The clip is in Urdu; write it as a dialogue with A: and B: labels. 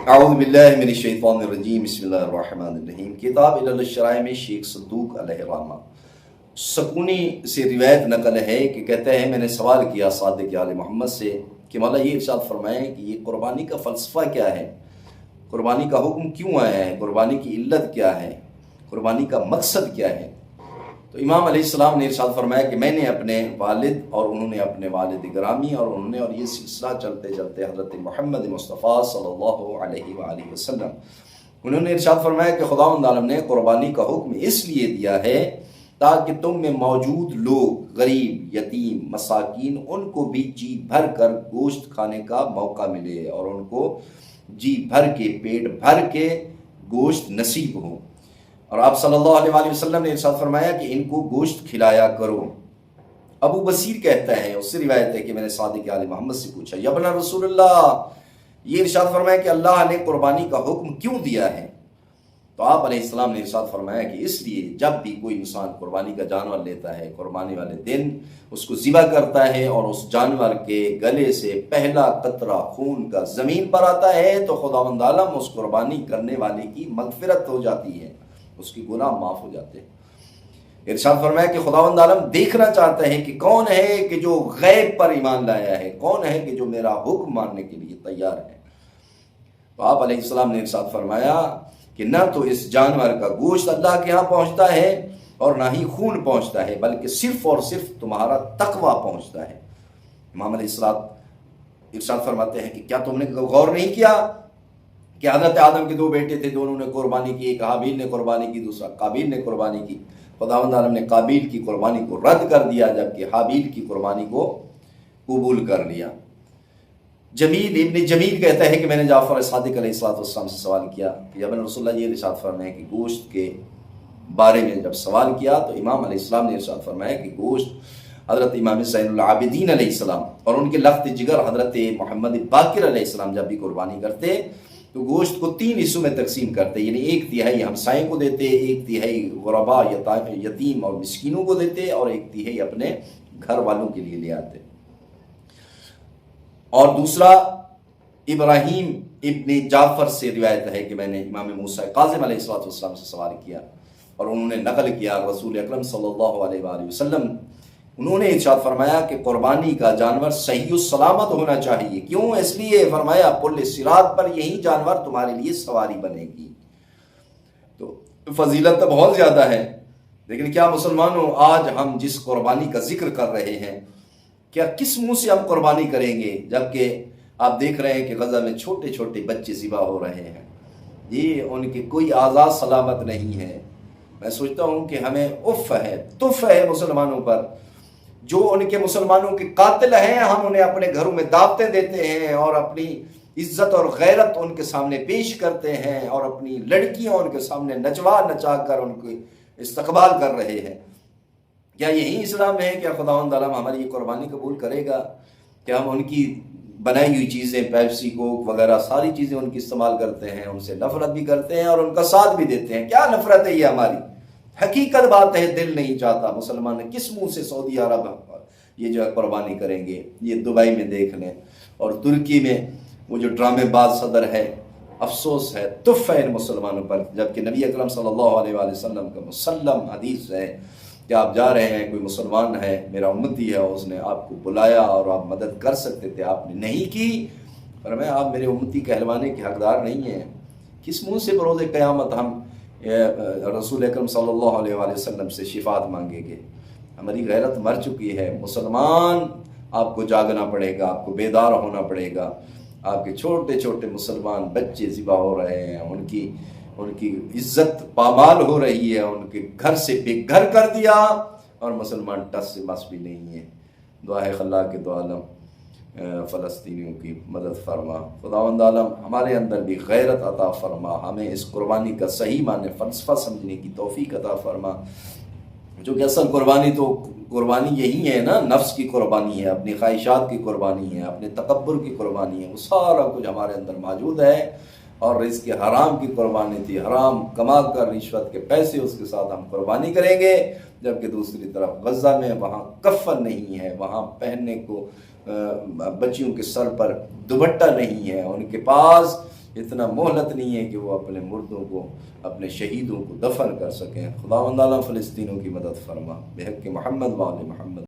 A: اعوذ باللہ من الشیطان الرجیم بسم اللہ الرحمن الرحیم۔ کتاب علل الشرائع میں شیخ صدوق علیہ الرحمہ سکونی سے روایت نقل ہے کہ کہتے ہیں میں نے سوال کیا صادق آل محمد سے کہ مولا یہ ارشاد فرمائیں کہ یہ قربانی کا فلسفہ کیا ہے، قربانی کا حکم کیوں آیا ہے، قربانی کی علت کیا ہے، قربانی کا مقصد کیا ہے۔ تو امام علیہ السلام نے ارشاد فرمایا کہ میں نے اپنے والد اور انہوں نے اپنے والد گرامی اور یہ سلسلہ چلتے چلتے حضرت محمد مصطفیٰ صلی اللہ علیہ وآلہ وسلم انہوں نے ارشاد فرمایا کہ خداوند عالم نے قربانی کا حکم اس لیے دیا ہے تاکہ تم میں موجود لوگ غریب، یتیم، مساکین ان کو بھی جی بھر کر گوشت کھانے کا موقع ملے اور ان کو جی بھر کے پیٹ بھر کے گوشت نصیب ہو۔ اور آپ صلی اللہ علیہ وآلہ وسلم نے ارشاد فرمایا کہ ان کو گوشت کھلایا کرو۔ ابو بصیر کہتا ہے، اس سے روایت ہے کہ میں نے صادق آل محمد سے پوچھا یا ابن رسول اللہ، یہ ارشاد فرمایا کہ اللہ نے قربانی کا حکم کیوں دیا ہے؟ تو آپ علیہ السلام نے ارشاد فرمایا کہ اس لیے جب بھی کوئی انسان قربانی کا جانور لیتا ہے، قربانی والے دن اس کو ذبح کرتا ہے اور اس جانور کے گلے سے پہلا قطرہ خون کا زمین پر آتا ہے تو خداوند عالم اس قربانی کرنے والے کی مغفرت ہو جاتی ہے، اس کی گناہ معاف ہو جاتے ہیں۔ ارشاد فرمایا کہ خداوند عالم دیکھنا چاہتا ہے کہ کون ہے کہ جو غیب پر ایمان لایا ہے، کون ہے کہ جو میرا حکم ماننے کے لیے تیار ہے۔ تو آپ علیہ السلام نے ارشاد فرمایا کہ نہ تو اس جانور کا گوشت اللہ کے ہاں پہنچتا ہے اور نہ ہی خون پہنچتا ہے، بلکہ صرف اور صرف تمہارا تقوی پہنچتا ہے۔ امام علیہ السلام ارشاد فرماتے ہیں کہ کیا تم نے غور نہیں کیا کہ حضرت آدم کے دو بیٹے تھے، دونوں نے قربانی کی، ایک حابیل نے قربانی کی، دوسرا قابیل نے قربانی کی۔ خداوند عالم نے قابیل کی قربانی کو رد کر دیا جبکہ حابیل کی قربانی کو قبول کر لیا۔ ابن جمیل کہتا ہے کہ میں نے جعفر صادق علیہ السلام سے سوال کیا کہ ابن رسول اللہ یہ ارشاد فرمائے کہ گوشت کے بارے میں جب سوال کیا تو امام علیہ السلام نے ارشاد فرمایا کہ گوشت حضرت امام زین العابدین علیہ السلام اور ان کے لخت جگر حضرت محمد باقر علیہ السلام جب بھی قربانی کرتے تو گوشت کو 3 حصوں میں تقسیم کرتے، یعنی 1/3 ہمسائیں کو دیتے، 1/3 غربا یتیم اور مسکینوں کو دیتے اور 1/3 اپنے گھر والوں کے لیے لے آتے۔ اور دوسرا ابراہیم ابن جعفر سے روایت ہے کہ میں نے امام موسیٰ کاظم علیہ السلام سے سوال کیا اور انہوں نے نقل کیا رسول اکرم صلی اللہ علیہ وآلہ وسلم انہوں نے ارشاد فرمایا کہ قربانی کا جانور صحیح و سلامت ہونا چاہیے۔ کیوں؟ اس لیے فرمایا پل صراط پر یہی جانور تمہارے لیے سواری بنے گی۔ تو فضیلت تو بہت زیادہ ہے، لیکن کیا مسلمانوں آج ہم جس قربانی کا ذکر کر رہے ہیں کیا کس منہ سے ہم قربانی کریں گے، جبکہ آپ دیکھ رہے ہیں کہ غزہ میں چھوٹے چھوٹے بچے ذبح ہو رہے ہیں، یہ ان کے کوئی آزاد سلامت نہیں ہے۔ میں سوچتا ہوں کہ ہمیں تف ہے مسلمانوں پر، جو ان کے مسلمانوں کے قاتل ہیں ہم انہیں اپنے گھروں میں دعوتیں دیتے ہیں اور اپنی عزت اور غیرت ان کے سامنے پیش کرتے ہیں اور اپنی لڑکیاں ان کے سامنے نچوا نچا کر ان کو استقبال کر رہے ہیں۔ کیا یہی اسلام ہے؟ کیا خداوند عالم ہماری یہ قربانی قبول کرے گا؟ کیا ہم ان کی بنائی ہوئی چیزیں پیپسی کوک وغیرہ ساری چیزیں ان کی استعمال کرتے ہیں، ان سے نفرت بھی کرتے ہیں اور ان کا ساتھ بھی دیتے ہیں؟ کیا نفرت ہے یہ ہماری؟ حقیقت بات ہے، دل نہیں چاہتا مسلمان کس منہ سے سعودی عرب یہ جو قربانی کریں گے۔ یہ دبئی میں دیکھ لیں اور ترکی میں وہ جو ڈرامے باز صدر ہے، افسوس ہے، تف ہے ان مسلمانوں پر، جبکہ نبی اکرم صلی اللہ علیہ وآلہ وسلم کا مسلم حدیث ہے کہ آپ جا رہے ہیں، کوئی مسلمان ہے میرا امتی ہے، اس نے آپ کو بلایا اور آپ مدد کر سکتے تھے، آپ نے نہیں کی، فرمایا آپ میرے امتی کہلوانے کے حقدار نہیں ہیں۔ کس منہ سے بروز قیامت ہم رسول اکرم صلی اللہ علیہ وآلہ وسلم سے شفاعت مانگیں گے؟ ہماری غیرت مر چکی ہے۔ مسلمان آپ کو جاگنا پڑے گا، آپ کو بیدار ہونا پڑے گا۔ آپ کے چھوٹے چھوٹے مسلمان بچے ذبح ہو رہے ہیں، ان کی عزت پامال ہو رہی ہے، ان کے گھر سے بے گھر کر دیا اور مسلمان ٹس سے مس بھی نہیں ہے۔ دعا ہے اللہ کے دو عالم فلسطینیوں کی مدد فرما، خداوند عالم ہمارے اندر بھی غیرت عطا فرما، ہمیں اس قربانی کا صحیح معنی فلسفہ سمجھنے کی توفیق عطا فرما، جو کہ اصل قربانی یہی ہے نا، نفس کی قربانی ہے، اپنی خواہشات کی قربانی ہے، اپنے تکبر کی قربانی ہے، وہ سارا کچھ ہمارے اندر موجود ہے۔ اور رزق حرام کی قربانی تھی، حرام کما کر رشوت کے پیسے اس کے ساتھ ہم قربانی کریں گے، جبکہ دوسری طرف غزہ میں وہاں کفن نہیں ہے، وہاں پہننے کو بچیوں کے سر پر دوپٹہ نہیں ہے، ان کے پاس اتنا مہلت نہیں ہے کہ وہ اپنے مردوں کو، اپنے شہیدوں کو دفن کر سکیں۔ خداوند اعلیٰ فلسطینوں کی مدد فرما، بحق محمد وآل محمد۔